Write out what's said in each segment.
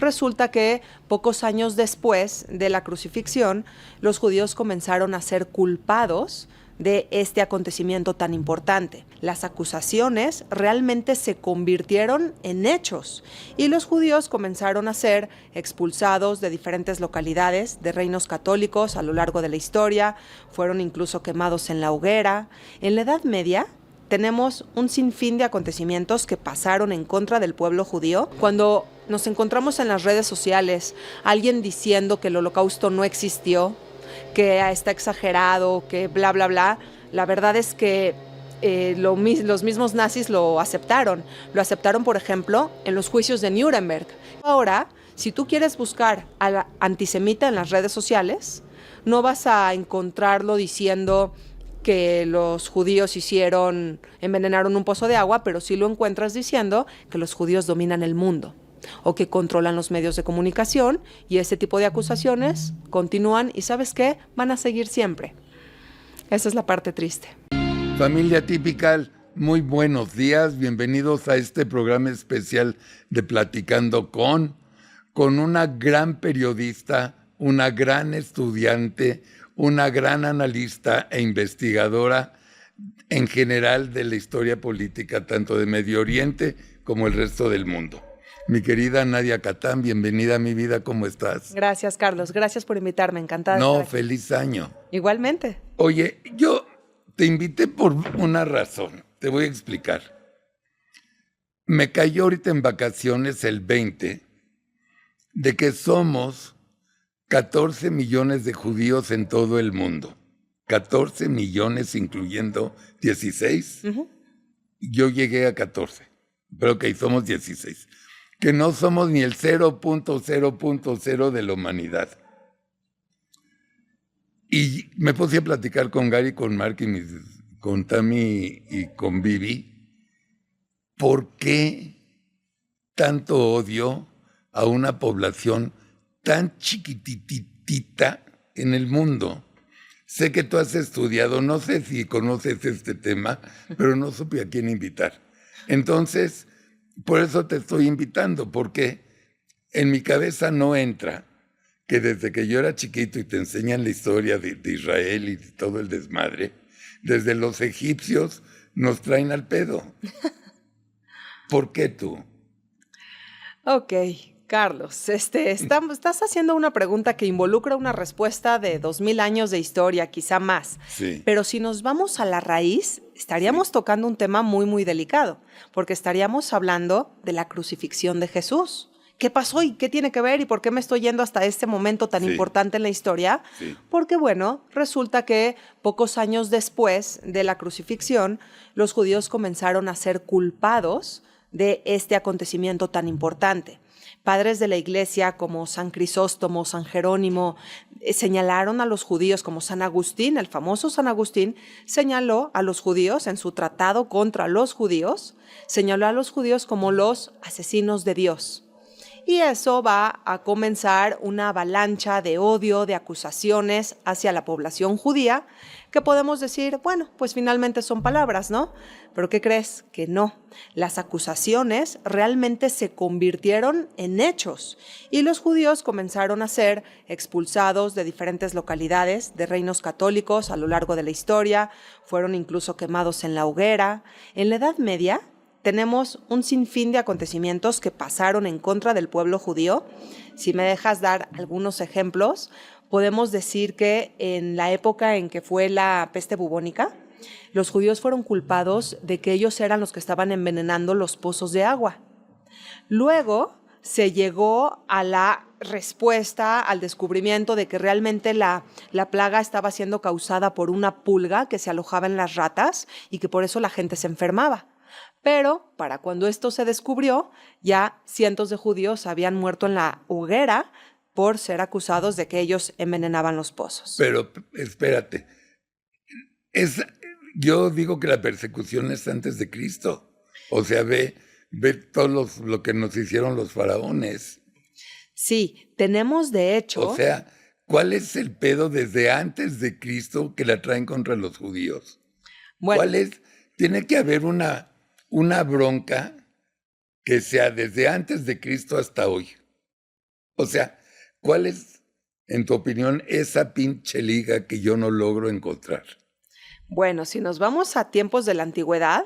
resulta que pocos años después de la crucifixión, los judíos comenzaron a ser culpados de este acontecimiento tan importante. Las acusaciones realmente se convirtieron en hechos y los judíos comenzaron a ser expulsados de diferentes localidades de reinos católicos a lo largo de la historia, fueron incluso quemados en la hoguera. En la Edad Media tenemos un sinfín de acontecimientos que pasaron en contra del pueblo judío. Cuando nos encontramos en las redes sociales alguien diciendo que el holocausto no existió, que está exagerado, que bla, bla, bla, la verdad es que los mismos nazis lo aceptaron. Lo aceptaron, por ejemplo, en los juicios de Nuremberg. Ahora, si tú quieres buscar al antisemita en las redes sociales, no vas a encontrarlo diciendo que los judíos envenenaron un pozo de agua, pero sí lo encuentras diciendo que los judíos dominan el mundo o que controlan los medios de comunicación, y ese tipo de acusaciones continúan y ¿sabes qué? Van a seguir siempre. Esa es la parte triste. Familia Típica, muy buenos días, bienvenidos a este programa especial de Platicando con una gran periodista, una gran estudiante, una gran analista e investigadora en general de la historia política, tanto de Medio Oriente como el resto del mundo. Mi querida Nadia Catán, bienvenida a mi vida, ¿cómo estás? Gracias, Carlos, gracias por invitarme, encantada de No, estar aquí. feliz año. Igualmente. Oye, yo te invité por una razón, te voy a explicar. Me cayó ahorita en vacaciones el 20 de que somos 14 millones de judíos en todo el mundo. 14 millones incluyendo 16. Yo llegué a 14, pero ok, somos 16. Que no somos ni el 0.0.0 de la humanidad. Y me puse a platicar con Gary, con Mark, con Tammy y con Vivi. ¿Por qué tanto odio a una población tan chiquititita en el mundo? Sé que tú has estudiado, no sé si conoces este tema, pero no supe a quién invitar. Entonces, por eso te estoy invitando, porque en mi cabeza no entra que desde que yo era chiquito y te enseñan la historia de Israel y todo el desmadre, desde los egipcios nos traen al pedo. ¿Por qué tú? Ok, Carlos, estás haciendo una pregunta que involucra una respuesta de 2000 años de historia, quizá más. Sí. Pero si nos vamos a la raíz, estaríamos tocando un tema muy, muy delicado, porque estaríamos hablando de la crucifixión de Jesús. ¿Qué pasó y qué tiene que ver y por qué me estoy yendo hasta este momento tan importante en la historia? Sí. Porque, bueno, resulta que pocos años después de la crucifixión, los judíos comenzaron a ser culpados de este acontecimiento tan importante. Padres de la iglesia como San Crisóstomo, San Jerónimo, señalaron a los judíos, como San Agustín, el famoso San Agustín, señaló a los judíos en su tratado contra los judíos, señaló a los judíos como los asesinos de Dios. Y eso va a comenzar una avalancha de odio, de acusaciones hacia la población judía, que podemos decir, bueno, pues finalmente son palabras, ¿no? Pero ¿qué crees? Que no. Las acusaciones realmente se convirtieron en hechos y los judíos comenzaron a ser expulsados de diferentes localidades de reinos católicos a lo largo de la historia, fueron incluso quemados en la hoguera. En la Edad Media tenemos un sinfín de acontecimientos que pasaron en contra del pueblo judío. Si me dejas dar algunos ejemplos, podemos decir que en la época en que fue la peste bubónica, los judíos fueron culpados de que ellos eran los que estaban envenenando los pozos de agua. Luego se llegó a la respuesta, al descubrimiento de que realmente la plaga estaba siendo causada por una pulga que se alojaba en las ratas y que por eso la gente se enfermaba. Pero para cuando esto se descubrió, ya cientos de judíos habían muerto en la hoguera por ser acusados de que ellos envenenaban los pozos. Pero espérate, yo digo que la persecución es antes de Cristo. O sea, ve todo lo que nos hicieron los faraones. Sí, tenemos de hecho... O sea, ¿cuál es el pedo desde antes de Cristo que la traen contra los judíos? Bueno, ¿Cuál es? Tiene que haber una bronca que sea desde antes de Cristo hasta hoy. O sea, ¿cuál es, en tu opinión, esa pinche liga que yo no logro encontrar? Bueno, si nos vamos a tiempos de la antigüedad,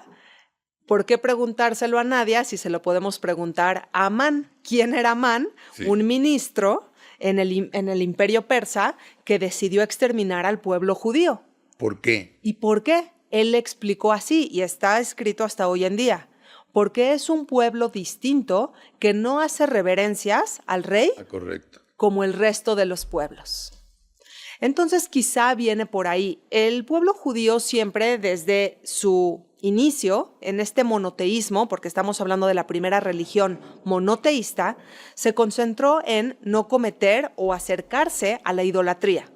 ¿por qué preguntárselo a Nadia si se lo podemos preguntar a Amán? ¿Quién era Amán? Sí. Un ministro en el imperio persa que decidió exterminar al pueblo judío. ¿Por qué? ¿Y por qué? Él le explicó así y está escrito hasta hoy en día. Porque es un pueblo distinto que no hace reverencias al rey Correcto. como el resto de los pueblos. Entonces quizá viene por ahí. El pueblo judío siempre desde su inicio en este monoteísmo, porque estamos hablando de la primera religión monoteísta, se concentró en no cometer o acercarse a la idolatría.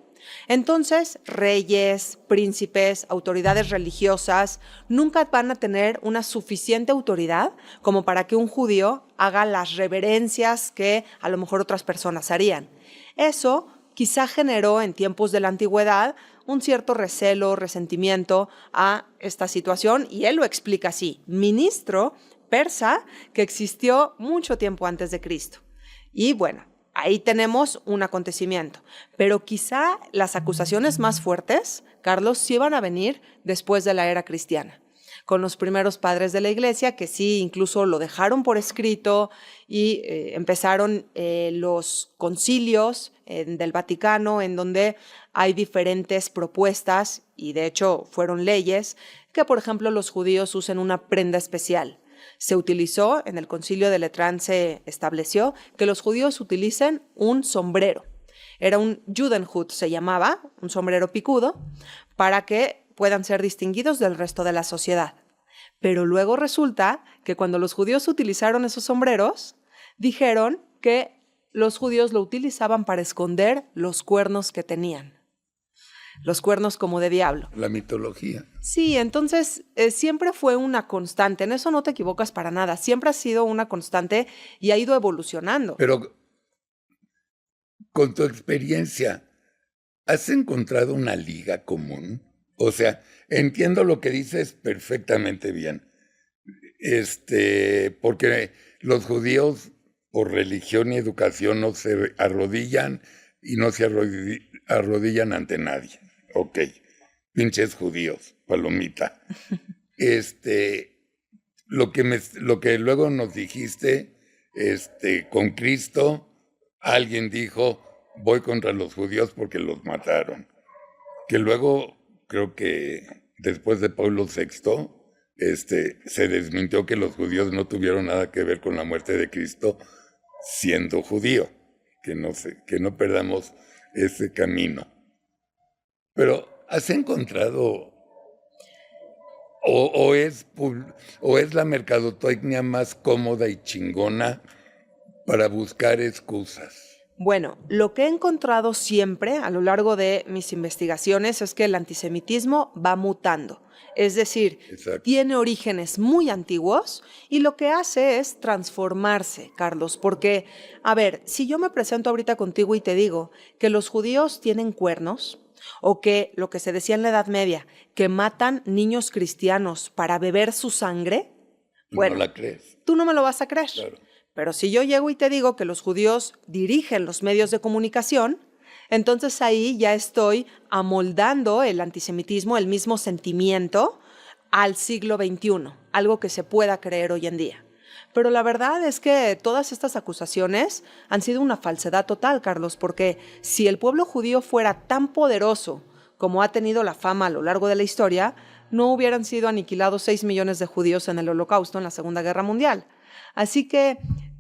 Entonces, reyes, príncipes, autoridades religiosas nunca van a tener una suficiente autoridad como para que un judío haga las reverencias que a lo mejor otras personas harían. Eso quizá generó en tiempos de la antigüedad un cierto recelo, resentimiento a esta situación, y él lo explica así: ministro persa que existió mucho tiempo antes de Cristo. Y bueno, ahí tenemos un acontecimiento, pero quizá las acusaciones más fuertes, Carlos, sí van a venir después de la era cristiana, con los primeros padres de la iglesia que sí incluso lo dejaron por escrito y empezaron los concilios del Vaticano, en donde hay diferentes propuestas y de hecho fueron leyes que, por ejemplo, los judíos usen una prenda especial. Se utilizó, en el concilio de Letrán se estableció que los judíos utilicen un sombrero. Era un Judenhut, se llamaba, un sombrero picudo, para que puedan ser distinguidos del resto de la sociedad. Pero luego resulta que cuando los judíos utilizaron esos sombreros, dijeron que los judíos lo utilizaban para esconder los cuernos que tenían. Los cuernos como de diablo. La mitología. Sí, entonces siempre fue una constante. En eso no te equivocas para nada. Siempre ha sido una constante y ha ido evolucionando. Pero con tu experiencia, ¿has encontrado una liga común? O sea, entiendo lo que dices perfectamente bien. Porque los judíos, por religión y educación, no se arrodillan y no se arrodillan ante nadie. Ok, pinches judíos, palomita. Lo que luego nos dijiste, con Cristo, alguien dijo, voy contra los judíos porque los mataron. Que luego, creo que después de Pablo VI, se desmintió que los judíos no tuvieron nada que ver con la muerte de Cristo siendo judío. Que no perdamos ese camino. Pero ¿has encontrado o es la mercadotecnia más cómoda y chingona para buscar excusas? Bueno, lo que he encontrado siempre a lo largo de mis investigaciones es que el antisemitismo va mutando. Es decir, Exacto. Tiene orígenes muy antiguos y lo que hace es transformarse, Carlos, porque, a ver, si yo me presento ahorita contigo y te digo que los judíos tienen cuernos, o que lo que se decía en la Edad Media, que matan niños cristianos para beber su sangre, bueno, no la crees. Tú no me lo vas a creer. Claro. Pero si yo llego y te digo que los judíos dirigen los medios de comunicación, entonces ahí ya estoy amoldando el antisemitismo, el mismo sentimiento, al siglo XXI, algo que se pueda creer hoy en día. Pero la verdad es que todas estas acusaciones han sido una falsedad total, Carlos, porque si el pueblo judío fuera tan poderoso como ha tenido la fama a lo largo de la historia, no hubieran sido aniquilados 6 millones de judíos en el Holocausto, en la Segunda Guerra Mundial. Así que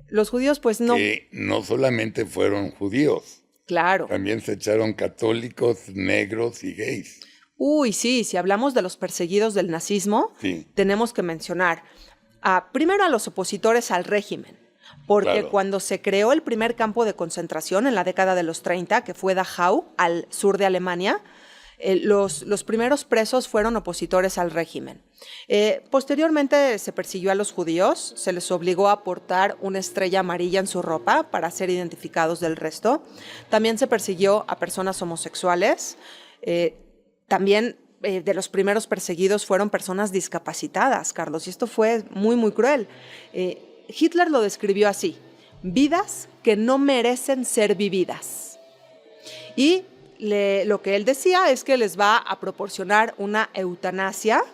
los judíos, pues no. Que no solamente fueron judíos. Claro. También se echaron católicos, negros y gays. Uy, sí, si hablamos de los perseguidos del nazismo, sí, tenemos que mencionar primero a los opositores al régimen, porque claro, cuando se creó el primer campo de concentración en la década de los 30, que fue Dachau, al sur de Alemania, los primeros presos fueron opositores al régimen. Posteriormente se persiguió a los judíos, se les obligó a portar una estrella amarilla en su ropa para ser identificados del resto. También se persiguió a personas homosexuales. También de los primeros perseguidos fueron personas discapacitadas, Carlos, y esto fue muy, muy cruel. Hitler lo describió así: vidas que no merecen ser vividas. Y lo que él decía es que les va a proporcionar una eutanasia,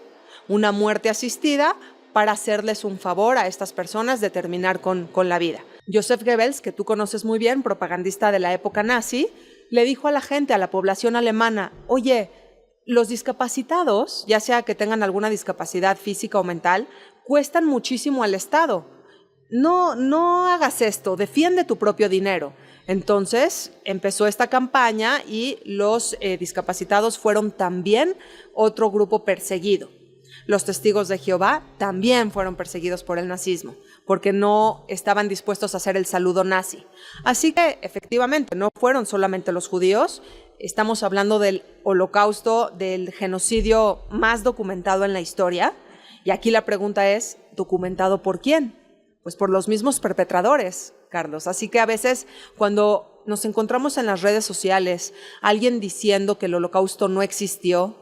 una muerte asistida, para hacerles un favor a estas personas de terminar con la vida. Joseph Goebbels, que tú conoces muy bien, propagandista de la época nazi, le dijo a la gente, a la población alemana, oye, los discapacitados, ya sea que tengan alguna discapacidad física o mental, cuestan muchísimo al Estado. No hagas esto, defiende tu propio dinero. Entonces empezó esta campaña y los discapacitados fueron también otro grupo perseguido. Los testigos de Jehová también fueron perseguidos por el nazismo, porque no estaban dispuestos a hacer el saludo nazi. Así que, efectivamente, no fueron solamente los judíos. Estamos hablando del holocausto, del genocidio más documentado en la historia. Y aquí la pregunta es, ¿documentado por quién? Pues por los mismos perpetradores, Carlos. Así que a veces, cuando nos encontramos en las redes sociales, alguien diciendo que el holocausto no existió,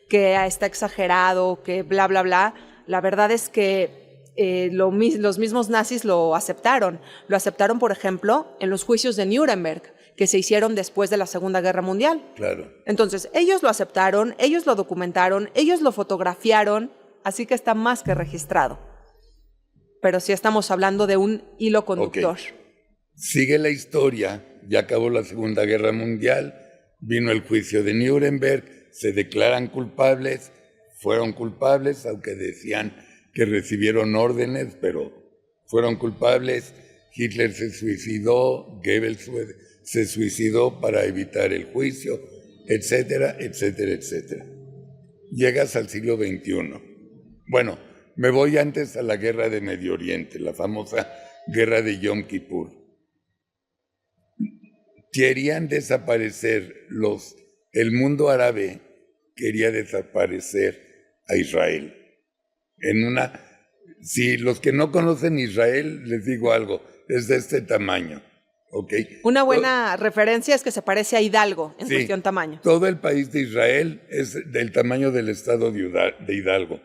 que está exagerado, que bla, bla, bla, la verdad es que los mismos nazis lo aceptaron. Lo aceptaron, por ejemplo, en los juicios de Nuremberg, que se hicieron después de la Segunda Guerra Mundial. Claro. Entonces, ellos lo aceptaron, ellos lo documentaron, ellos lo fotografiaron, así que está más que registrado. Pero sí estamos hablando de un hilo conductor. Okay. Sigue la historia, ya acabó la Segunda Guerra Mundial, vino el juicio de Nuremberg, se declaran culpables, fueron culpables, aunque decían que recibieron órdenes, pero fueron culpables. Hitler se suicidó, Goebbels se suicidó para evitar el juicio, etcétera, etcétera, etcétera. Llegas al siglo XXI. Bueno, me voy antes a la guerra de Medio Oriente, la famosa guerra de Yom Kippur. Querían desaparecer el mundo árabe quería desaparecer a Israel. Si los que no conocen Israel, les digo algo, es de este tamaño, ¿ok? Una buena referencia es que se parece a Hidalgo en cuestión tamaño. Todo el país de Israel es del tamaño del estado de Hidalgo.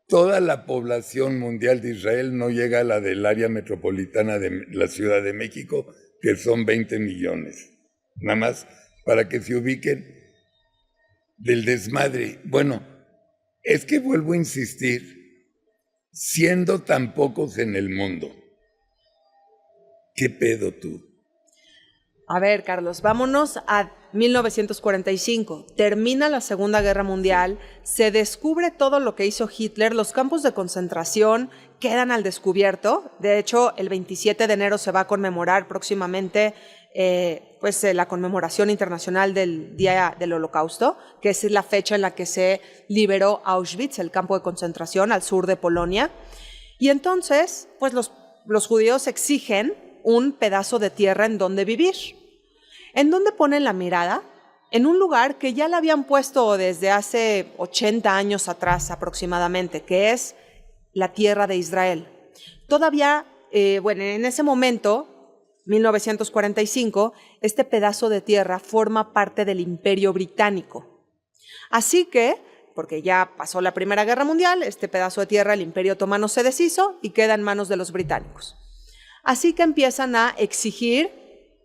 Toda la población mundial de Israel no llega a la del área metropolitana de la Ciudad de México, que son 20 millones. Nada más para que se ubiquen del desmadre. Bueno, es que vuelvo a insistir, siendo tan pocos en el mundo, ¿qué pedo tú? A ver, Carlos, vámonos a 1945. Termina la Segunda Guerra Mundial, se descubre todo lo que hizo Hitler, los campos de concentración quedan al descubierto. De hecho, el 27 de enero se va a conmemorar próximamente la conmemoración internacional del Día del Holocausto, que es la fecha en la que se liberó Auschwitz, el campo de concentración al sur de Polonia. Y entonces, pues los judíos exigen un pedazo de tierra en donde vivir. ¿En dónde ponen la mirada? En un lugar que ya le habían puesto desde hace 80 años atrás aproximadamente, que es la tierra de Israel. Todavía, en ese momento, 1945, este pedazo de tierra forma parte del Imperio Británico. Así que, porque ya pasó la Primera Guerra Mundial, este pedazo de tierra, el Imperio Otomano, se deshizo y queda en manos de los británicos. Así que empiezan a exigir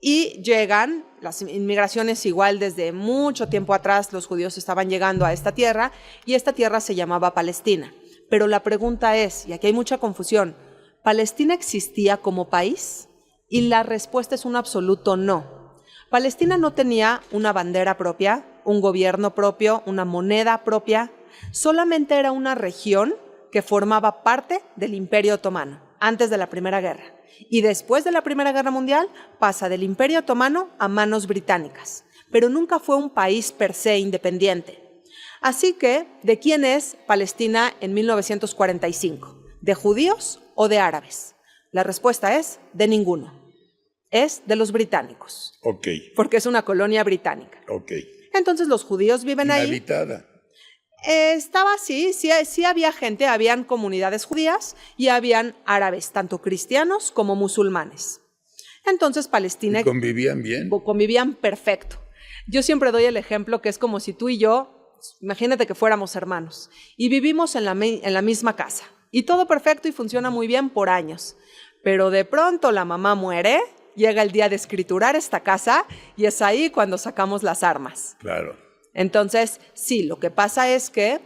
y llegan las inmigraciones igual desde mucho tiempo atrás, los judíos estaban llegando a esta tierra y esta tierra se llamaba Palestina. Pero la pregunta es, y aquí hay mucha confusión, ¿Palestina existía como país? Y la respuesta es un absoluto no. Palestina no tenía una bandera propia, un gobierno propio, una moneda propia, solamente era una región que formaba parte del Imperio Otomano antes de la Primera Guerra. Y después de la Primera Guerra Mundial pasa del Imperio Otomano a manos británicas, pero nunca fue un país per se independiente. Así que, ¿de quién es Palestina en 1945? ¿De judíos o de árabes? La respuesta es de ninguno. Es de los británicos. Ok. Porque es una colonia británica. Ok. Entonces los judíos viven ahí. Inhabitada. Estaba así, sí había gente, habían comunidades judías y habían árabes, tanto cristianos como musulmanes. Entonces Palestina... ¿Y convivían bien? Convivían perfecto. Yo siempre doy el ejemplo que es como si tú y yo, imagínate que fuéramos hermanos y vivimos en la misma casa y todo perfecto y funciona muy bien por años. Pero de pronto la mamá muere, llega el día de escriturar esta casa y es ahí cuando sacamos las armas. Claro. Entonces, sí, lo que pasa es que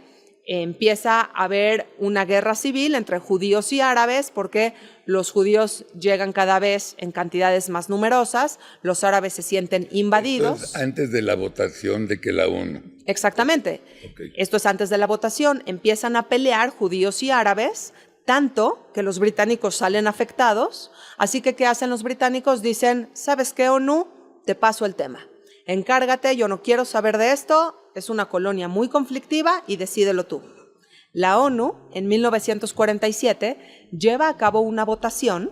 empieza a haber una guerra civil entre judíos y árabes porque los judíos llegan cada vez en cantidades más numerosas, los árabes se sienten invadidos. Esto es antes de la votación de que la ONU. Exactamente. Okay. Esto es antes de la votación. Empiezan a pelear judíos y árabes, tanto que los británicos salen afectados. Así que, ¿qué hacen los británicos? Dicen, ¿sabes qué, ONU? Te paso el tema. Encárgate, yo no quiero saber de esto, es una colonia muy conflictiva y decídelo tú. La ONU, en 1947, lleva a cabo una votación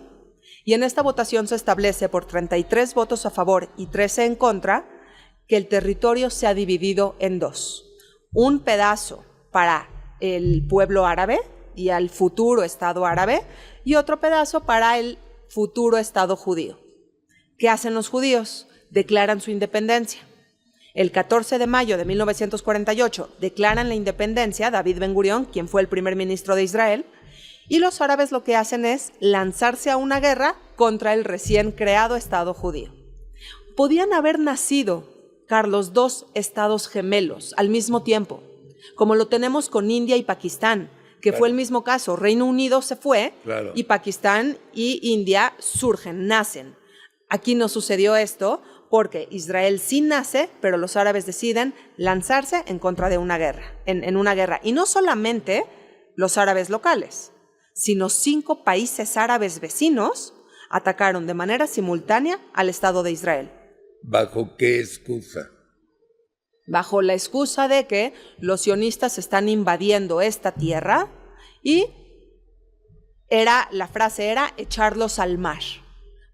y en esta votación se establece por 33 votos a favor y 13 en contra que el territorio sea dividido en dos. Un pedazo para el pueblo árabe y al futuro Estado árabe y otro pedazo para el futuro Estado judío. ¿Qué hacen los judíos? Declaran su independencia. El 14 de mayo de 1948 declaran la independencia David Ben-Gurión, quien fue el primer ministro de Israel, y los árabes lo que hacen es lanzarse a una guerra contra el recién creado Estado judío. Podían haber nacido, Carlos, dos estados gemelos al mismo tiempo, como lo tenemos con India y Pakistán, que fue el mismo caso. Reino Unido se fue y Pakistán y India surgen, nacen. Aquí no sucedió esto porque Israel sí nace, pero los árabes deciden lanzarse en contra de una guerra, en una guerra. Y no solamente los árabes locales, sino 5 países árabes vecinos atacaron de manera simultánea al Estado de Israel. ¿Bajo qué excusa? Bajo la excusa de que los sionistas están invadiendo esta tierra y la frase era echarlos al mar.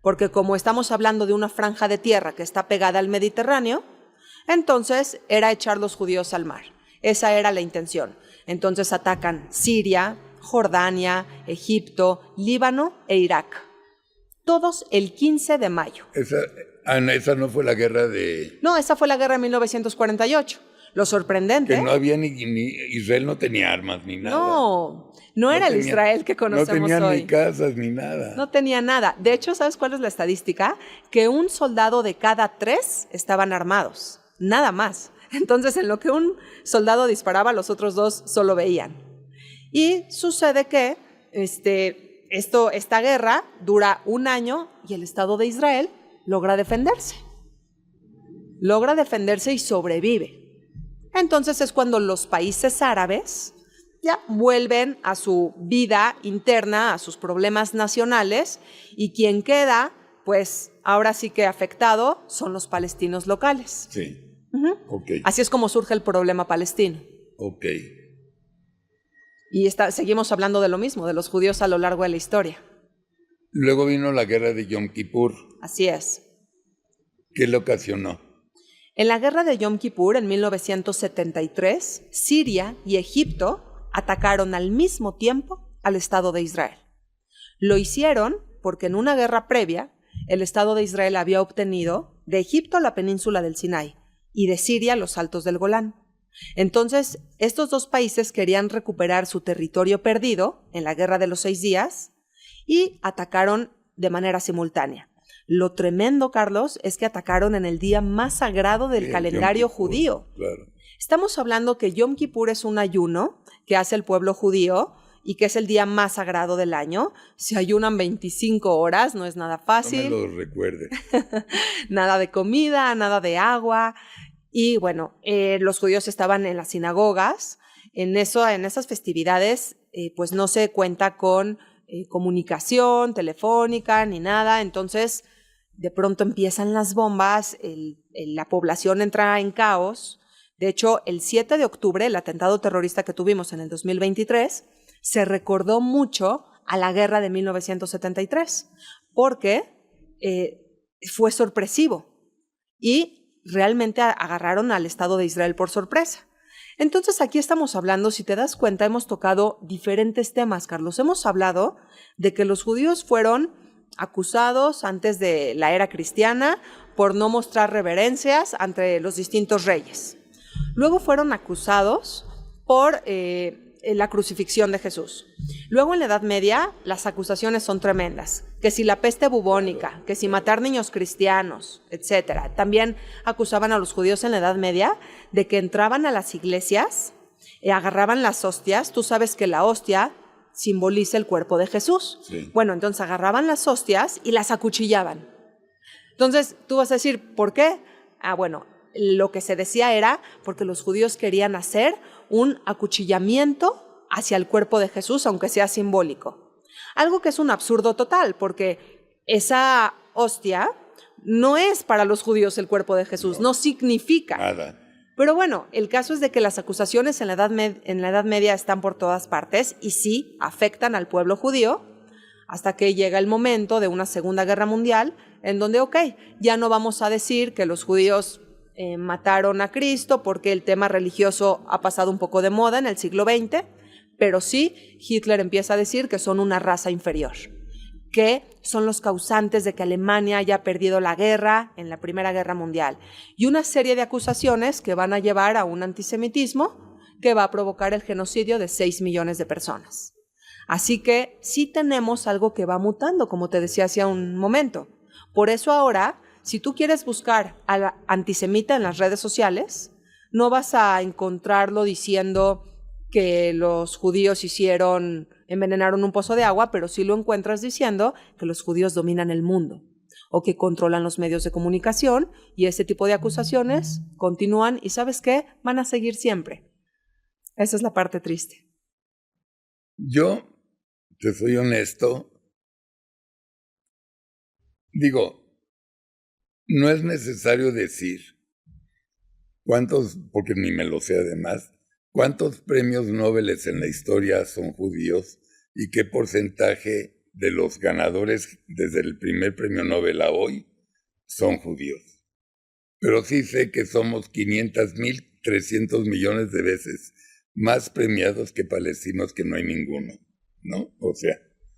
Porque como estamos hablando de una franja de tierra que está pegada al Mediterráneo, entonces era echar los judíos al mar. Esa era la intención. Entonces atacan Siria, Jordania, Egipto, Líbano e Irak. Todos el 15 de mayo. Esa no fue la guerra de... No, esa fue la guerra de 1948. Lo sorprendente... Que no había Israel no tenía armas ni nada. No era el Israel que conocemos hoy. No tenía ni casas ni nada. No tenía nada. De hecho, ¿sabes cuál es la estadística? Que un soldado de cada 3 estaban armados. Nada más. Entonces, en lo que un soldado disparaba, los otros 2 solo veían. Y sucede que esta guerra dura 1 año y el Estado de Israel logra defenderse. Logra defenderse y sobrevive. Entonces es cuando los países árabes ya vuelven a su vida interna, a sus problemas nacionales, y quien queda, pues ahora sí que afectado, son los palestinos locales. Sí. Okay. Así es como surge el problema palestino. Ok. Y seguimos hablando de lo mismo, de los judíos a lo largo de la historia. Luego vino la guerra de Yom Kippur. Así es. ¿Qué lo ocasionó? En la guerra de Yom Kippur, en 1973, Siria y Egipto atacaron al mismo tiempo al Estado de Israel. Lo hicieron porque en una guerra previa, el Estado de Israel había obtenido de Egipto la península del Sinai y de Siria los altos del Golán. Entonces, estos 2 países querían recuperar su territorio perdido en la Guerra de los 6 días y atacaron de manera simultánea. Lo tremendo, Carlos, es que atacaron en el día más sagrado del calendario judío. Claro. Estamos hablando que Yom Kippur es un ayuno que hace el pueblo judío y que es el día más sagrado del año. Se ayunan 25 horas, no es nada fácil. No me lo recuerde. Nada de comida, nada de agua. Y bueno, los judíos estaban en las sinagogas. En esas festividades, pues no se cuenta con comunicación telefónica ni nada. Entonces, de pronto empiezan las bombas, la población entra en caos. De hecho, el 7 de octubre, el atentado terrorista que tuvimos en el 2023, se recordó mucho a la guerra de 1973, porque fue sorpresivo y realmente agarraron al Estado de Israel por sorpresa. Entonces, aquí estamos hablando, si te das cuenta, hemos tocado diferentes temas, Carlos. Hemos hablado de que los judíos fueron acusados antes de la era cristiana por no mostrar reverencias ante los distintos reyes. Luego fueron acusados por la crucifixión de Jesús. Luego en la Edad Media las acusaciones son tremendas, que si la peste bubónica, que si matar niños cristianos, etc. También acusaban a los judíos en la Edad Media de que entraban a las iglesias, agarraban las hostias. Tú sabes que la hostia simboliza el cuerpo de Jesús. Sí. Bueno, entonces agarraban las hostias y las acuchillaban. Entonces tú vas a decir, ¿por qué? Bueno, lo que se decía era porque los judíos querían hacer un acuchillamiento hacia el cuerpo de Jesús, aunque sea simbólico. Algo que es un absurdo total, porque esa hostia no es para los judíos el cuerpo de Jesús, no significa Nada. Pero bueno, el caso es de que las acusaciones en la Edad Media están por todas partes y sí afectan al pueblo judío, hasta que llega el momento de una Segunda Guerra Mundial, en donde, ya no vamos a decir que los judíos mataron a Cristo porque el tema religioso ha pasado un poco de moda en el siglo XX, pero sí Hitler empieza a decir que son una raza inferior, que son los causantes de que Alemania haya perdido la guerra en la Primera Guerra Mundial, y una serie de acusaciones que van a llevar a un antisemitismo que va a provocar el genocidio de 6 millones de personas. Así que sí tenemos algo que va mutando, como te decía hace un momento. Por eso ahora, si tú quieres buscar al antisemita en las redes sociales, no vas a encontrarlo diciendo que los judíos envenenaron un pozo de agua, pero sí lo encuentras diciendo que los judíos dominan el mundo o que controlan los medios de comunicación, y ese tipo de acusaciones continúan y ¿sabes qué? Van a seguir siempre. Esa es la parte triste. Yo, te soy honesto, digo, no es necesario decir cuántos, porque ni me lo sé además, cuántos premios Nobel en la historia son judíos y qué porcentaje de los ganadores desde el primer premio Nobel a hoy son judíos. Pero sí sé que somos 500,000, 300 millones de veces más premiados que palestinos, que no hay ninguno, ¿no? O sea,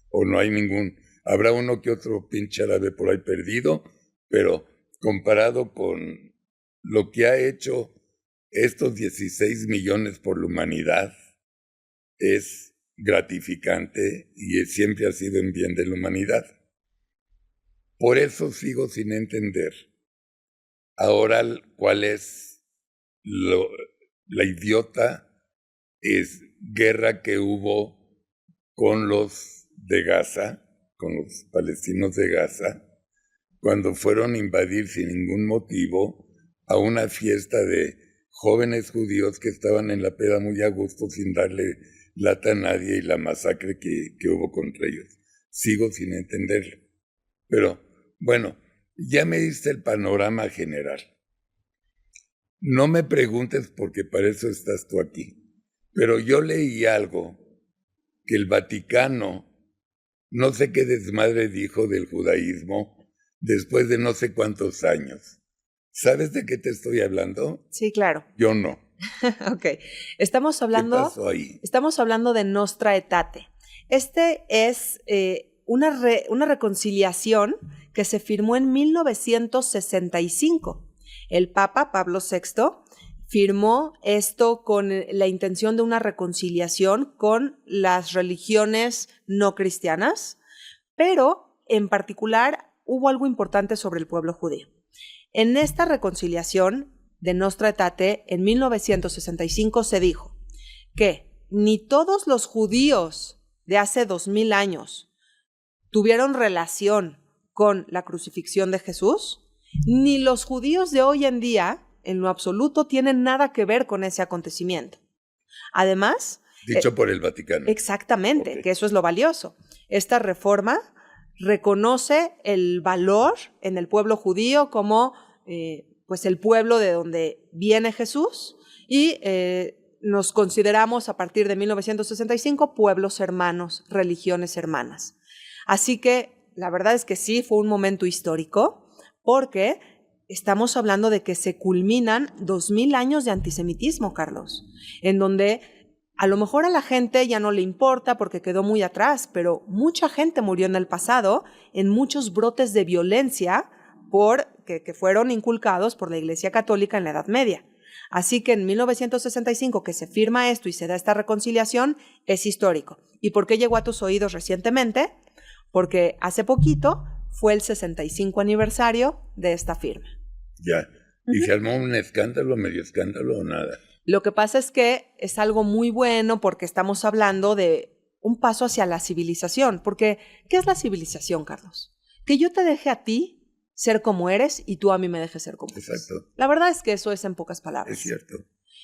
o no hay ningún, habrá uno que otro pinche árabe por ahí perdido, pero comparado con lo que ha hecho estos 16 millones por la humanidad, es gratificante y siempre ha sido en bien de la humanidad. Por eso sigo sin entender ahora cuál es la idiota guerra que hubo con los de Gaza, con los palestinos de Gaza, cuando fueron a invadir sin ningún motivo a una fiesta de jóvenes judíos que estaban en la peda muy a gusto sin darle lata a nadie, y la masacre que hubo contra ellos. Sigo sin entenderlo. Pero, bueno, ya me diste el panorama general. No me preguntes porque para eso estás tú aquí. Pero yo leí algo que el Vaticano, no sé qué desmadre dijo del judaísmo después de no sé cuántos años. ¿Sabes de qué te estoy hablando? Sí, claro. Yo no. Ok. Estamos hablando, ¿Qué pasó ahí? Estamos hablando de Nostra Aetate. Este es una reconciliación que se firmó en 1965. El Papa Pablo VI firmó esto con la intención de una reconciliación con las religiones no cristianas, pero en particular hubo algo importante sobre el pueblo judío. En esta reconciliación de Nostra Aetate, en 1965 se dijo que ni todos los judíos de hace 2000 años tuvieron relación con la crucifixión de Jesús, ni los judíos de hoy en día, en lo absoluto, tienen nada que ver con ese acontecimiento. Además... Dicho por el Vaticano. Exactamente, Okay. Que eso es lo valioso. Esta reforma reconoce el valor en el pueblo judío como pues el pueblo de donde viene Jesús, y nos consideramos a partir de 1965 pueblos hermanos, religiones hermanas. Así que la verdad es que sí, fue un momento histórico, porque estamos hablando de que se culminan 2000 años de antisemitismo, Carlos, en donde a lo mejor a la gente ya no le importa porque quedó muy atrás, pero mucha gente murió en el pasado en muchos brotes de violencia que fueron inculcados por la Iglesia Católica en la Edad Media. Así que en 1965 que se firma esto y se da esta reconciliación es histórico. ¿Y por qué llegó a tus oídos recientemente? Porque hace poquito fue el 65 aniversario de esta firma. Ya. ¿Y se armó un escándalo, medio escándalo o nada? Lo que pasa es que es algo muy bueno porque estamos hablando de un paso hacia la civilización. Porque, ¿qué es la civilización, Carlos? Que yo te deje a ti ser como eres y tú a mí me dejes ser como eres. Exacto. La verdad es que eso es en pocas palabras. Es cierto.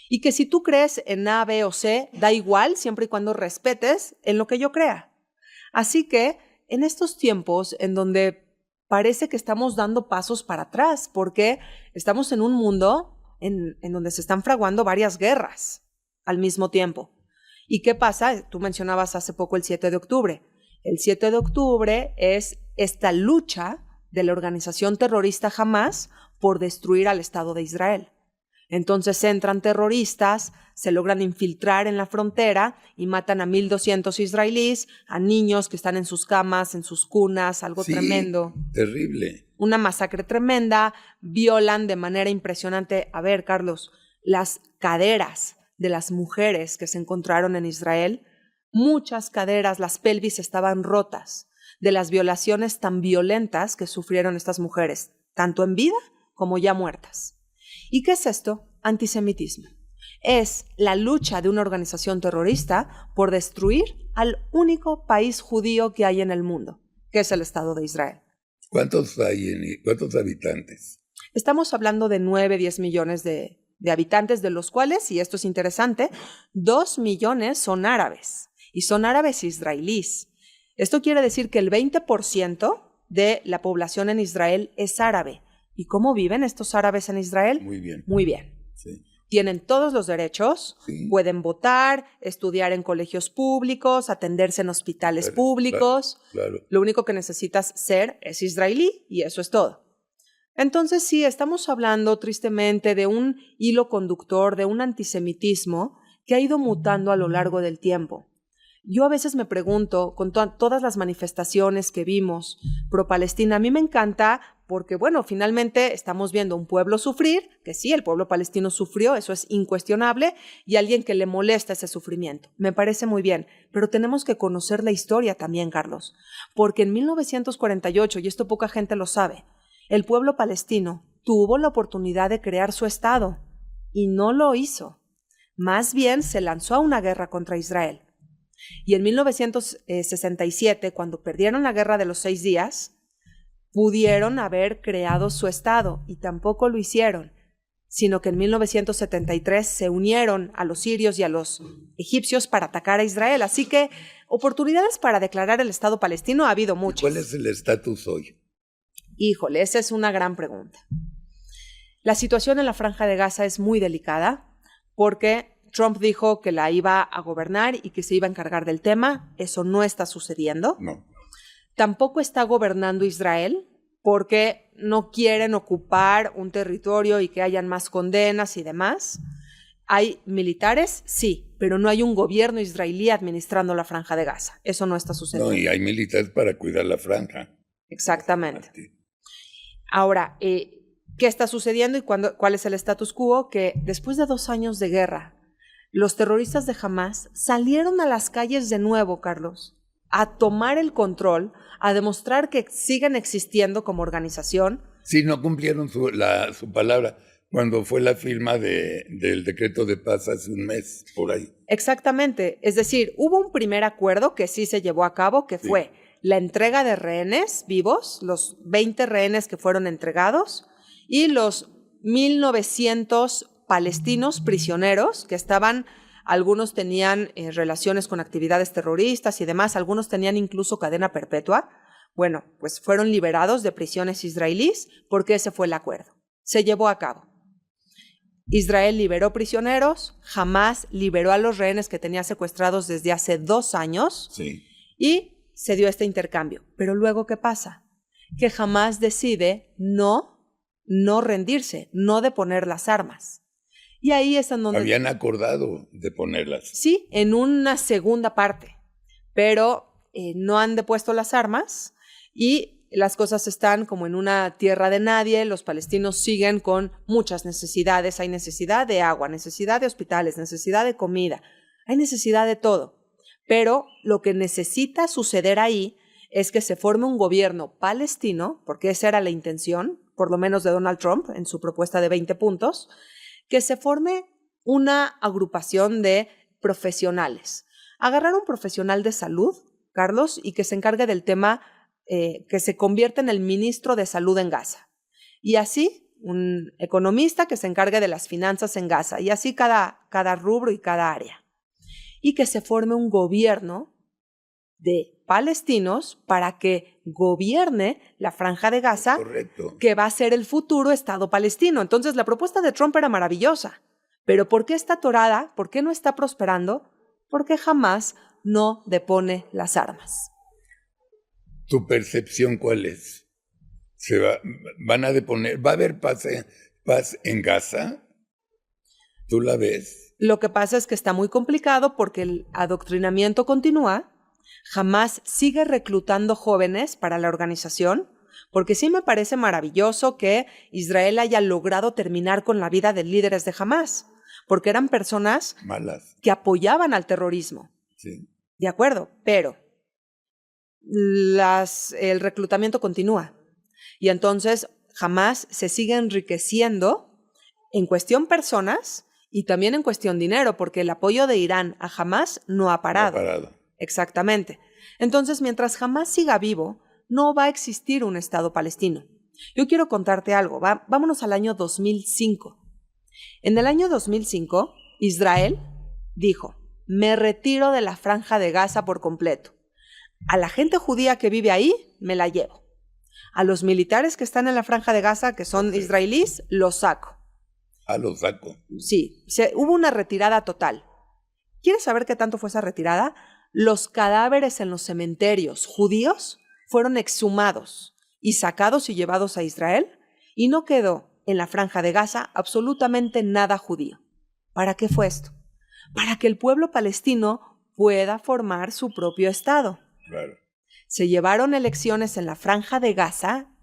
Y que si tú crees en A, B o C, da igual siempre y cuando respetes en lo que yo crea. Así que en estos tiempos en donde parece que estamos dando pasos para atrás, porque estamos en un mundo en donde se están fraguando varias guerras al mismo tiempo. ¿Y qué pasa? Tú mencionabas hace poco el 7 de octubre. El 7 de octubre es esta lucha de la organización terrorista Hamás por destruir al Estado de Israel. Entonces entran terroristas, se logran infiltrar en la frontera y matan a 1,200 israelíes, a niños que están en sus camas, en sus cunas, algo tremendo. Terrible. Una masacre tremenda, violan de manera impresionante. A ver, Carlos, las caderas de las mujeres que se encontraron en Israel, muchas caderas, las pelvis estaban rotas de las violaciones tan violentas que sufrieron estas mujeres, tanto en vida como ya muertas. ¿Y qué es esto? Antisemitismo. Es la lucha de una organización terrorista por destruir al único país judío que hay en el mundo, que es el Estado de Israel. ¿Cuántos hay? ¿Cuántos habitantes? Estamos hablando de 9, 10 millones de habitantes, de los cuales, y esto es interesante, 2 millones son árabes, y son árabes israelíes. Esto quiere decir que el 20% de la población en Israel es árabe. ¿Y cómo viven estos árabes en Israel? Muy bien. Muy bien. Sí. Tienen todos los derechos, Sí. pueden votar, estudiar en colegios públicos, atenderse en hospitales públicos. Claro. Lo único que necesitas ser es israelí y eso es todo. Entonces sí, estamos hablando tristemente de un hilo conductor, de un antisemitismo que ha ido mutando a lo largo del tiempo. Yo a veces me pregunto, con todas las manifestaciones que vimos pro-Palestina, a mí me encanta porque, bueno, finalmente estamos viendo un pueblo sufrir, que sí, el pueblo palestino sufrió, eso es incuestionable, y alguien que le molesta ese sufrimiento. Me parece muy bien, pero tenemos que conocer la historia también, Carlos, porque en 1948, y esto poca gente lo sabe, el pueblo palestino tuvo la oportunidad de crear su Estado y no lo hizo. Más bien se lanzó a una guerra contra Israel. Y en 1967, cuando perdieron la guerra de los 6 días, pudieron haber creado su Estado y tampoco lo hicieron, sino que en 1973 se unieron a los sirios y a los egipcios para atacar a Israel. Así que oportunidades para declarar el Estado palestino ha habido muchas. ¿Cuál es el estatus hoy? Híjole, esa es una gran pregunta. La situación en la Franja de Gaza es muy delicada porque Trump dijo que la iba a gobernar y que se iba a encargar del tema. Eso no está sucediendo. No. Tampoco está gobernando Israel porque no quieren ocupar un territorio y que hayan más condenas y demás. ¿Hay militares? Sí, pero no hay un gobierno israelí administrando la Franja de Gaza. Eso no está sucediendo. No, y hay militares para cuidar la franja. Exactamente. Ahora, ¿qué está sucediendo y cuál es el status quo? Que después de 2 años de guerra, los terroristas de Hamás salieron a las calles de nuevo, Carlos, a tomar el control, a demostrar que siguen existiendo como organización. Sí, no cumplieron su palabra cuando fue la firma del decreto de paz hace un mes, por ahí. Exactamente. Es decir, hubo un primer acuerdo que sí se llevó a cabo, que fue la entrega de rehenes vivos, los 20 rehenes que fueron entregados, y los 1,900 palestinos prisioneros que estaban, algunos tenían relaciones con actividades terroristas y demás, algunos tenían incluso cadena perpetua. Bueno, pues fueron liberados de prisiones israelíes porque ese fue el acuerdo. Se llevó a cabo. Israel liberó prisioneros, Hamás liberó a los rehenes que tenía secuestrados desde hace 2 años y se dio este intercambio. Pero luego, ¿qué pasa? Que Hamás decide no rendirse, no deponer las armas. Y ahí es en donde... Habían acordado de ponerlas. Sí, en una segunda parte, pero no han depuesto las armas y las cosas están como en una tierra de nadie, los palestinos siguen con muchas necesidades, hay necesidad de agua, necesidad de hospitales, necesidad de comida, hay necesidad de todo. Pero lo que necesita suceder ahí es que se forme un gobierno palestino, porque esa era la intención, por lo menos de Donald Trump en su propuesta de 20 puntos, que se forme una agrupación de profesionales. Agarrar a un profesional de salud, Carlos, y que se encargue del tema, que se convierta en el ministro de salud en Gaza. Y así, un economista que se encargue de las finanzas en Gaza, y así cada rubro y cada área. Y que se forme un gobierno de palestinos para que gobierne la Franja de Gaza, Correcto. que va a ser el futuro Estado palestino. Entonces, la propuesta de Trump era maravillosa. Pero ¿por qué está atorada? ¿Por qué no está prosperando? Porque jamás no depone las armas. ¿Tu percepción cuál es? ¿Van a deponer? ¿Va a haber paz en Gaza? ¿Tú la ves? Lo que pasa es que está muy complicado porque el adoctrinamiento continúa. Hamás sigue reclutando jóvenes para la organización, porque sí me parece maravilloso que Israel haya logrado terminar con la vida de líderes de Hamás, porque eran personas malas que apoyaban al terrorismo. Sí. De acuerdo, pero el reclutamiento continúa. Y entonces Hamás se sigue enriqueciendo en cuestión personas y también en cuestión dinero, porque el apoyo de Irán a Hamás no ha parado. No ha parado. Exactamente. Entonces, mientras Hamás siga vivo, no va a existir un Estado palestino. Yo quiero contarte algo. Vámonos al año 2005. En el año 2005, Israel dijo: me retiro de la Franja de Gaza por completo. A la gente judía que vive ahí, me la llevo. A los militares que están en la Franja de Gaza, que son israelíes, los saco. Los saco. Sí, hubo una retirada total. ¿Quieres saber qué tanto fue esa retirada? Los cadáveres en los cementerios judíos fueron exhumados y sacados y llevados a Israel, y no quedó en la Franja de Gaza absolutamente nada judío. ¿Para qué fue esto? Para que el pueblo palestino pueda formar su propio Estado. Claro. Se llevaron elecciones en la Franja de Gaza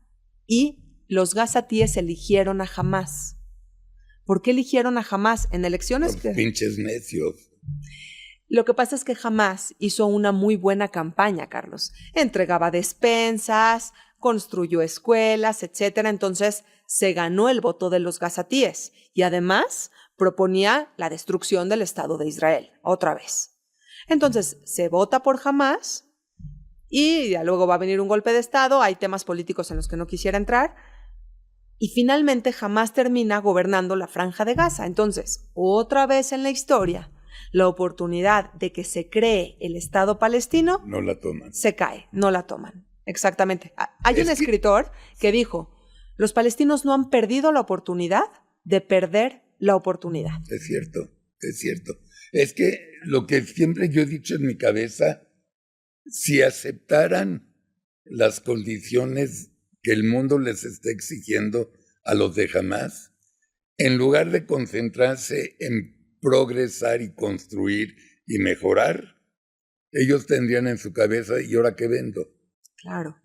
y los gazatíes eligieron a Hamás. ¿Por qué eligieron a Hamás en elecciones? Los pinches necios. Lo que pasa es que Hamás hizo una muy buena campaña, Carlos. Entregaba despensas, construyó escuelas, etc. Entonces se ganó el voto de los gazatíes y además proponía la destrucción del Estado de Israel, otra vez. Entonces se vota por Hamás y ya luego va a venir un golpe de Estado, hay temas políticos en los que no quisiera entrar, y finalmente Hamás termina gobernando la Franja de Gaza. Entonces, otra vez en la historia, la oportunidad de que se cree el Estado palestino no la toman. Se cae, no la toman. Exactamente. Hay un escritor que dijo: los palestinos no han perdido la oportunidad de perder la oportunidad. Es cierto, es cierto. Es que lo que siempre yo he dicho en mi cabeza, si aceptaran las condiciones que el mundo les está exigiendo a los de Hamás, en lugar de concentrarse en progresar y construir y mejorar, ellos tendrían en su cabeza: ¿y ahora qué vendo? Claro.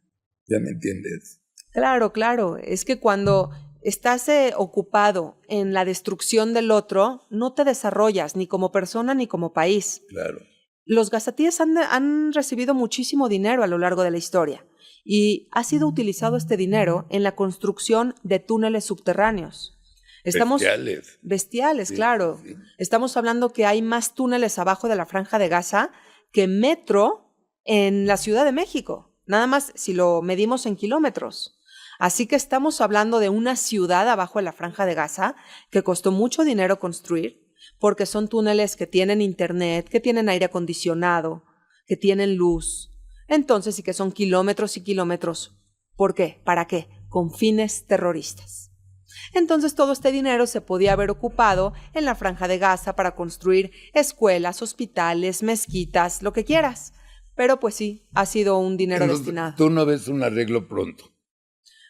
¿Ya me entiendes? Claro, claro. Es que cuando estás ocupado en la destrucción del otro, no te desarrollas ni como persona ni como país. Claro. Los gazatíes han recibido muchísimo dinero a lo largo de la historia y ha sido utilizado este dinero en la construcción de túneles subterráneos. Bestiales, sí, claro. Sí. Estamos hablando que hay más túneles abajo de la Franja de Gaza que metro en la Ciudad de México. Nada más si lo medimos en kilómetros. Así que estamos hablando de una ciudad abajo de la Franja de Gaza que costó mucho dinero construir, porque son túneles que tienen internet, que tienen aire acondicionado, que tienen luz. Entonces, sí que son kilómetros y kilómetros. ¿Por qué? ¿Para qué? Con fines terroristas. Entonces, todo este dinero se podía haber ocupado en la Franja de Gaza para construir escuelas, hospitales, mezquitas, lo que quieras. Pero pues sí, ha sido un dinero destinado. ¿Tú no ves un arreglo pronto?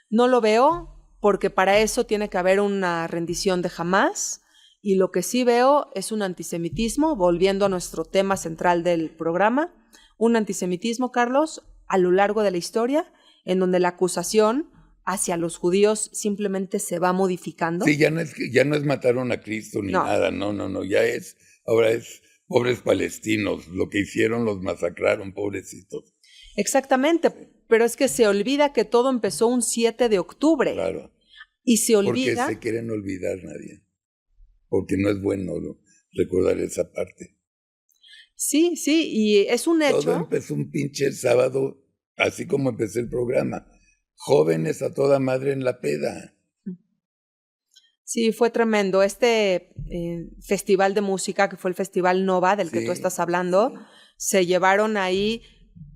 No lo veo, porque para eso tiene que haber una rendición de Hamás, y lo que sí veo es un antisemitismo, volviendo a nuestro tema central del programa, un antisemitismo, Carlos, a lo largo de la historia, en donde la acusación hacia los judíos simplemente se va modificando. Sí, ya no es mataron a Cristo ni nada, no, ahora es pobres palestinos, lo que hicieron los masacraron, pobrecitos. Exactamente, pero es que se olvida que todo empezó un 7 de octubre. Claro. Y se olvida... Porque se quieren olvidar nadie, porque no es bueno recordar esa parte. Sí, y es un hecho. Todo empezó un pinche sábado, así como empecé el programa. Jóvenes a toda madre en la peda. Sí, fue tremendo. Este festival de música, que fue el Festival Nova, del que tú estás hablando, se llevaron ahí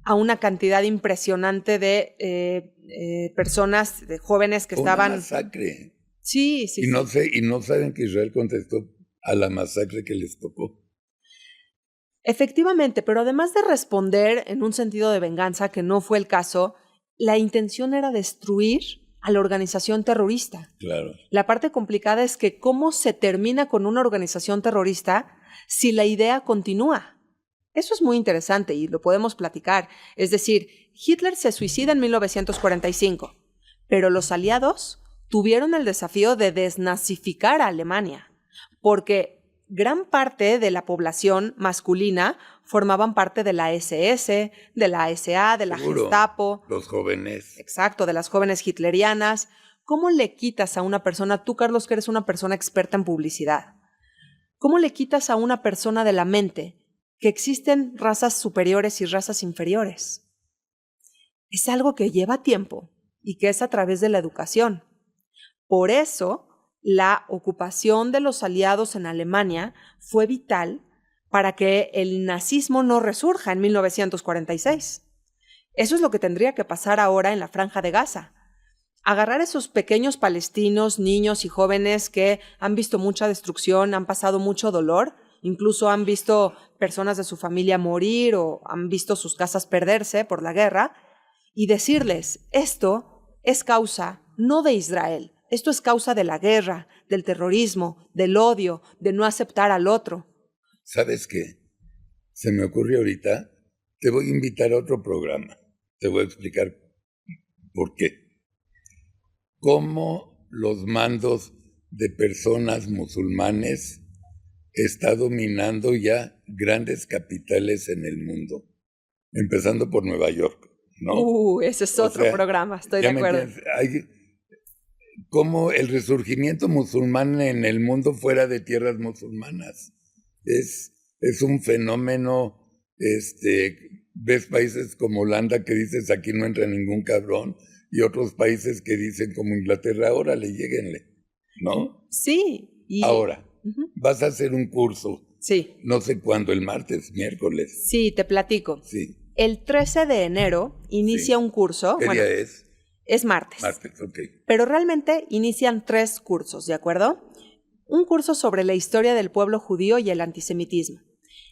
a una cantidad impresionante de personas, de jóvenes que estaban... Una masacre. Sí. Y no saben que Israel contestó a la masacre que les tocó. Efectivamente, pero además de responder en un sentido de venganza, que no fue el caso, la intención era destruir a la organización terrorista. Claro. La parte complicada es que cómo se termina con una organización terrorista si la idea continúa. Eso es muy interesante y lo podemos platicar. Es decir, Hitler se suicida en 1945, pero los aliados tuvieron el desafío de desnazificar a Alemania, porque gran parte de la población masculina formaban parte de la SS, de la SA, de la Gestapo. Los jóvenes. Exacto, de las jóvenes hitlerianas. ¿Cómo le quitas a una persona, tú Carlos, que eres una persona experta en publicidad, cómo le quitas a una persona de la mente que existen razas superiores y razas inferiores? Es algo que lleva tiempo y que es a través de la educación. Por eso, la ocupación de los aliados en Alemania fue vital para que el nazismo no resurja en 1946. Eso es lo que tendría que pasar ahora en la Franja de Gaza. Agarrar a esos pequeños palestinos, niños y jóvenes que han visto mucha destrucción, han pasado mucho dolor, incluso han visto personas de su familia morir o han visto sus casas perderse por la guerra, y decirles, esto es causa no de Israel, esto es causa de la guerra, del terrorismo, del odio, de no aceptar al otro. ¿Sabes qué? Se me ocurrió ahorita, te voy a invitar a otro programa. Te voy a explicar por qué. Cómo los mandos de personas musulmanes está dominando ya grandes capitales en el mundo, empezando por Nueva York, ¿no? Ese es otro programa, estoy de acuerdo. Como el resurgimiento musulmán en el mundo fuera de tierras musulmanas. Es un fenómeno, ves países como Holanda que dices aquí no entra ningún cabrón, y otros países que dicen como Inglaterra, órale, lléguenle, ¿no? Sí. Ahora, vas a hacer un curso. Sí. No sé cuándo, el martes, miércoles. Sí, te platico. Sí. El 13 de enero inicia un curso. ¿Qué día es? Es martes. Martes, ok. Pero realmente inician 3 cursos, ¿de acuerdo? Un curso sobre la historia del pueblo judío y el antisemitismo.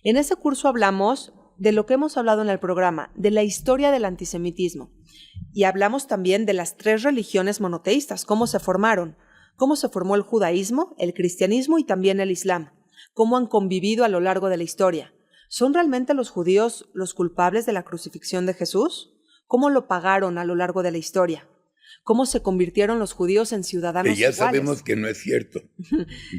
En ese curso hablamos de lo que hemos hablado en el programa, de la historia del antisemitismo. Y hablamos también de las 3 religiones monoteístas, cómo se formaron, cómo se formó el judaísmo, el cristianismo y también el islam, cómo han convivido a lo largo de la historia. ¿Son realmente los judíos los culpables de la crucifixión de Jesús? ¿Cómo lo pagaron a lo largo de la historia? ¿Cómo se convirtieron los judíos en ciudadanos iguales? Sabemos que no es cierto.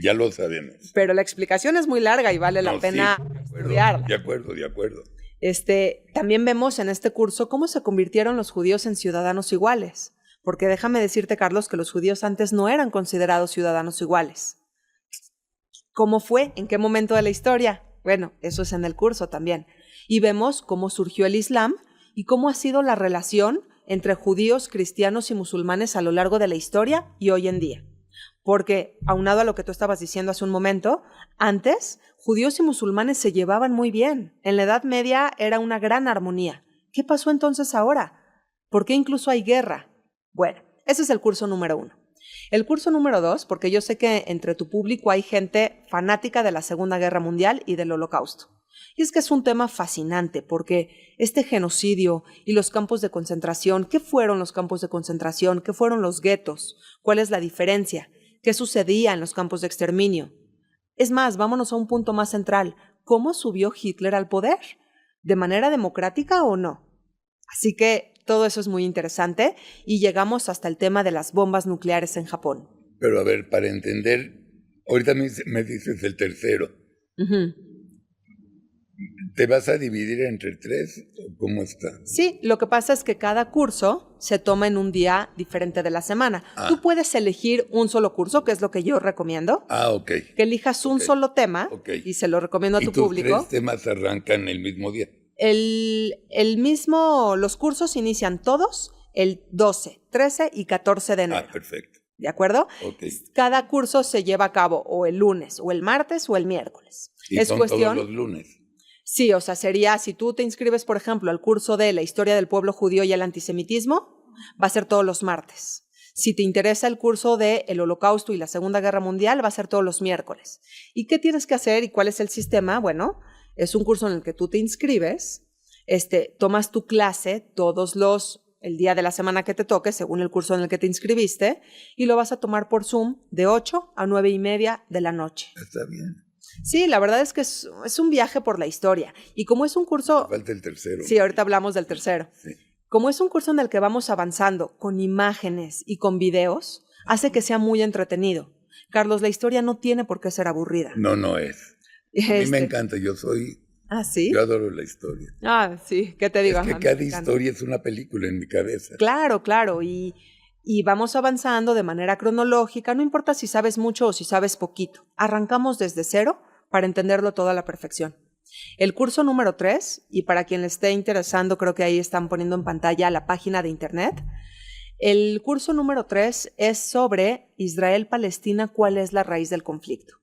Ya lo sabemos. Pero la explicación es muy larga y vale la pena estudiarla. De acuerdo. También vemos en este curso cómo se convirtieron los judíos en ciudadanos iguales. Porque déjame decirte, Carlos, que los judíos antes no eran considerados ciudadanos iguales. ¿Cómo fue? ¿En qué momento de la historia? Bueno, eso es en el curso también. Y vemos cómo surgió el Islam y cómo ha sido la relación entre judíos, cristianos y musulmanes a lo largo de la historia y hoy en día. Porque, aunado a lo que tú estabas diciendo hace un momento, antes judíos y musulmanes se llevaban muy bien. En la Edad Media era una gran armonía. ¿Qué pasó entonces ahora? ¿Por qué incluso hay guerra? Bueno, ese es el curso número 1. El curso número 2, porque yo sé que entre tu público hay gente fanática de la Segunda Guerra Mundial y del Holocausto. Y es que es un tema fascinante porque este genocidio y los campos de concentración, ¿qué fueron los campos de concentración? ¿Qué fueron los guetos? ¿Cuál es la diferencia? ¿Qué sucedía en los campos de exterminio? Es más, vámonos a un punto más central. ¿Cómo subió Hitler al poder? ¿De manera democrática o no? Así que todo eso es muy interesante y llegamos hasta el tema de las bombas nucleares en Japón. Pero a ver, para entender, ahorita me dices el tercero. Ujú. ¿Te vas a dividir entre 3 o cómo está? Sí, lo que pasa es que cada curso se toma en un día diferente de la semana. Tú puedes elegir un solo curso, que es lo que yo recomiendo. Ok. Que elijas un solo tema y se lo recomiendo a tu público. ¿Y tus 3 temas arrancan el mismo día? Los cursos inician todos el 12, 13 y 14 de enero. Perfecto. ¿De acuerdo? Ok. Cada curso se lleva a cabo o el lunes, o el martes, o el miércoles. ¿Y son todos los lunes? Sí, o sea, sería, si tú te inscribes, por ejemplo, al curso de la historia del pueblo judío y el antisemitismo, va a ser todos los martes. Si te interesa el curso de el Holocausto y la Segunda Guerra Mundial, va a ser todos los miércoles. ¿Y qué tienes que hacer y cuál es el sistema? Bueno, es un curso en el que tú te inscribes, tomas tu clase el día de la semana que te toque, según el curso en el que te inscribiste, y lo vas a tomar por Zoom de 8 a 9:30 de la noche. Está bien. Sí, la verdad es que es un viaje por la historia. Y como es un curso... Falta el tercero. Sí, ahorita hablamos del tercero. Sí. Como es un curso en el que vamos avanzando con imágenes y con videos, hace que sea muy entretenido. Carlos, la historia no tiene por qué ser aburrida. No es. A mí me encanta, ¿Ah, sí? Yo adoro la historia. Ah, sí, ¿qué te digo? Es que cada historia es una película en mi cabeza. Claro, y vamos avanzando de manera cronológica, no importa si sabes mucho o si sabes poquito. Arrancamos desde cero para entenderlo todo a la perfección. El curso número 3, y para quien le esté interesando, creo que ahí están poniendo en pantalla la página de internet. El curso número 3 es sobre Israel-Palestina, ¿cuál es la raíz del conflicto?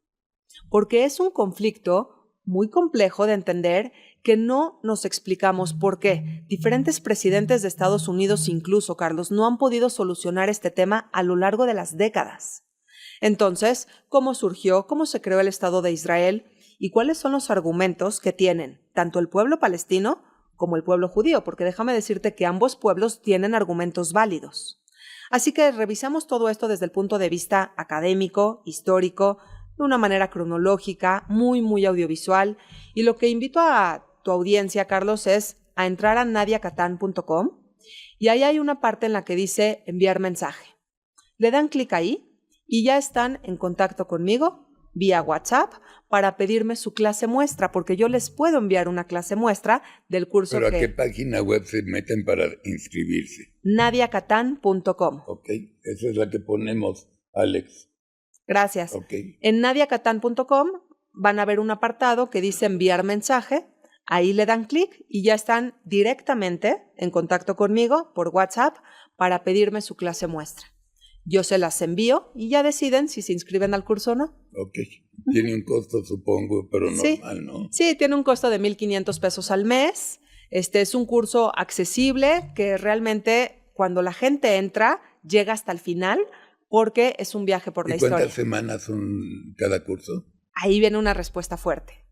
Porque es un conflicto muy complejo de entender que no nos explicamos por qué. Diferentes presidentes de Estados Unidos, incluso, Carlos, no han podido solucionar este tema a lo largo de las décadas. Entonces, ¿cómo surgió? ¿Cómo se creó el Estado de Israel? ¿Y cuáles son los argumentos que tienen tanto el pueblo palestino como el pueblo judío? Porque déjame decirte que ambos pueblos tienen argumentos válidos. Así que revisamos todo esto desde el punto de vista académico, histórico, de una manera cronológica, muy, muy audiovisual. Y lo que invito a tu audiencia, Carlos, es a entrar a nadiacatan.com y ahí hay una parte en la que dice enviar mensaje. Le dan clic ahí y ya están en contacto conmigo vía WhatsApp para pedirme su clase muestra, porque yo les puedo enviar una clase muestra del curso. ¿Pero a qué página web se meten para inscribirse? nadiacatan.com. Ok, esa es la que ponemos, Alex. Gracias. Okay. En nadiacatan.com van a ver un apartado que dice enviar mensaje. Ahí le dan clic y ya están directamente en contacto conmigo por WhatsApp para pedirme su clase muestra. Yo se las envío y ya deciden si se inscriben al curso o no. Ok. Tiene un costo, supongo, pero normal, ¿no? Sí, tiene un costo de 1,500 pesos al mes. Es un curso accesible que realmente cuando la gente entra llega hasta el final porque es un viaje por la historia. ¿Y cuántas semanas son cada curso? Ahí viene una respuesta fuerte.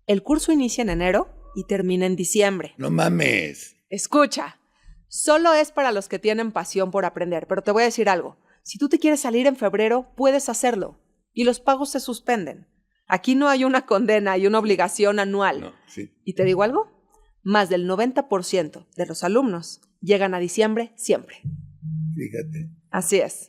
El curso inicia en enero y termina en diciembre. ¡No mames! Escucha, solo es para los que tienen pasión por aprender, pero te voy a decir algo. Si tú te quieres salir en febrero, puedes hacerlo y los pagos se suspenden. Aquí no hay una condena y una obligación anual. No, sí. ¿Y te digo algo? Más del 90% de los alumnos llegan a diciembre siempre. Fíjate. Así es.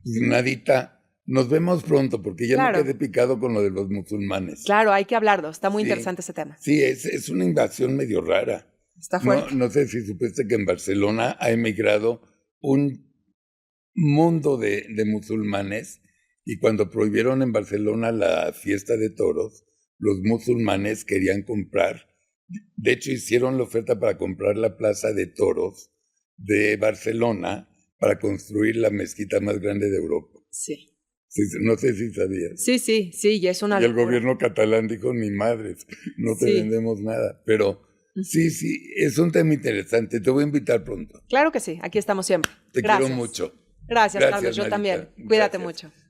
Nadita, nos vemos pronto porque ya Claro. me quedé picado con lo de los musulmanes. Claro, hay que hablarlo. Está muy Sí. interesante ese tema. Sí, es una invasión medio rara. Está fuerte. No sé si supiste que en Barcelona ha emigrado un mundo de musulmanes y cuando prohibieron en Barcelona la fiesta de toros, los musulmanes querían comprar. De hecho, hicieron la oferta para comprar la plaza de toros de Barcelona para construir la mezquita más grande de Europa. Sí. Sí, no sé si sabías. Sí, y es una Y el locura. gobierno catalán dijo, ni madres, no te Sí. vendemos nada. Pero sí, es un tema interesante. Te voy a invitar pronto. Claro que sí, aquí estamos siempre. Te Gracias. quiero mucho. Gracias, Gracias, Carlos, yo Narita. también. Cuídate Gracias. mucho.